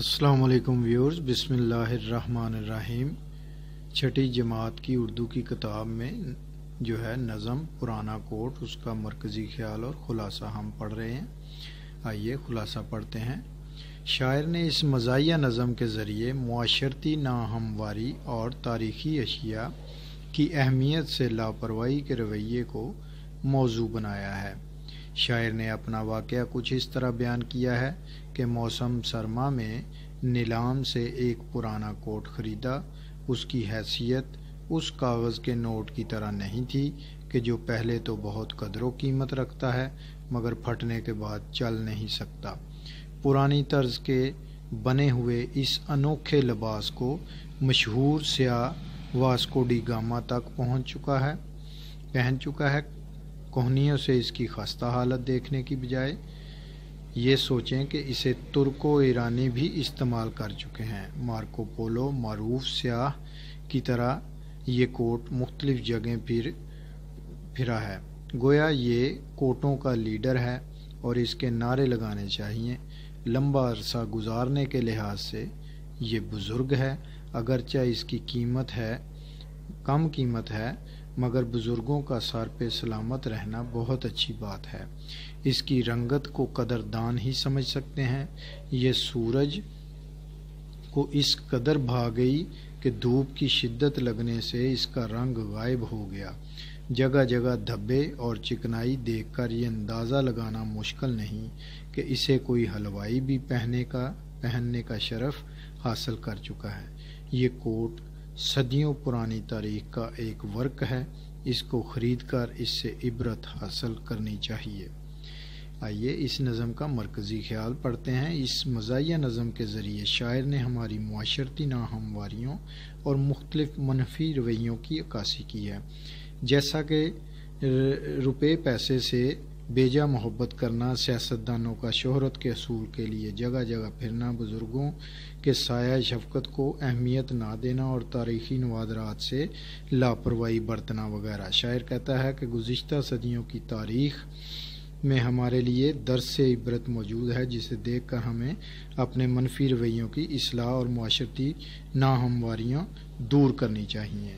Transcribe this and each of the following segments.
अस्सलाम वालेकुम व्यूअर्स, बिस्मिल्लाहिर्रहमानिर्रहीम। छठी जमात की उर्दू की किताब में जो है नज़म पुराना कोट, उसका मरकज़ी ख्याल और ख़ुलासा हम पढ़ रहे हैं। आइए ख़ुलासा पढ़ते हैं। शायर ने इस मज़ाहिया नज़म के ज़रिए मुआशरती नाहमवारी और तारीख़ी अशिया की अहमियत से लापरवाही के रवैये को मौजू बनाया है। शायर ने अपना वाक़या कुछ इस तरह बयान किया है कि मौसम सरमा में नीलाम से एक पुराना कोट ख़रीदा। उसकी हैसियत उस कागज़ के नोट की तरह नहीं थी कि जो पहले तो बहुत कदर कीमत रखता है मगर फटने के बाद चल नहीं सकता। पुरानी तर्ज के बने हुए इस अनोखे लिबास को मशहूर स्याह वास्को डी गामा तक पहन चुका है। कोहनियों से इसकी खस्ता हालत देखने की बजाय ये सोचें कि इसे तुर्को ईरानी भी इस्तेमाल कर चुके हैं। मार्को पोलो मारूफ स्याह की तरह ये कोट मुख्तलिफ जगह फिरा है। गोया ये कोटों का लीडर है और इसके नारे लगाने चाहिए। लंबा अरसा गुजारने के लिहाज से ये बुज़ुर्ग है, अगरचे इसकी कम कीमत है मगर बुज़ुर्गों का सर पे सलामत रहना बहुत अच्छी बात है। इसकी रंगत को कदरदान ही समझ सकते हैं। ये सूरज को इस कदर भा गई कि धूप की शिद्दत लगने से इसका रंग गायब हो गया। जगह जगह धब्बे और चिकनाई देखकर ये अंदाज़ा लगाना मुश्किल नहीं कि इसे कोई हलवाई भी पहनने का शरफ हासिल कर चुका है। ये कोट सदियों पुरानी तारीख का एक वर्क है। इसको ख़रीद कर इससे इबरत हासिल करनी चाहिए। आइए इस नज़म का मरकज़ी ख्याल पढ़ते हैं। इस मज़ाहिया नज़म के ज़रिए शायर ने हमारी मुआशरती नाहमवारियों और मुख्तलिफ मनफी रवैयों की अक्कासी की है, जैसा कि रुपये पैसे से बेजा मोहब्बत करना, सियासतदानों का शोहरत के असूल के लिए जगह जगह फिरना, बुज़ुर्गों के साया शफ़क़त को अहमियत ना देना और तारीख़ी नवादरात से लापरवाही बरतना वगैरह। शायर कहता है कि गुज़िश्ता सदियों की तारीख़ में हमारे लिए दर्स से इबरत मौजूद है, जिसे देख कर हमें अपने मनफी रवैयों की इस्लाह और मुआशरती नाहमवारियाँ दूर करनी चाहिए।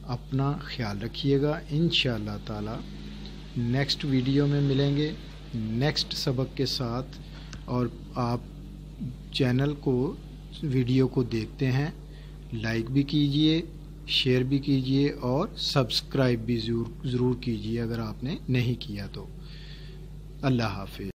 अपना ख्याल रखिएगा। इंशाअल्लाह ताला नेक्स्ट वीडियो में मिलेंगे नेक्स्ट सबक के साथ। और आप चैनल को वीडियो को देखते हैं, लाइक भी कीजिए, शेयर भी कीजिए और सब्सक्राइब भी ज़रूर कीजिए अगर आपने नहीं किया तो। अल्लाह हाफ़िज़।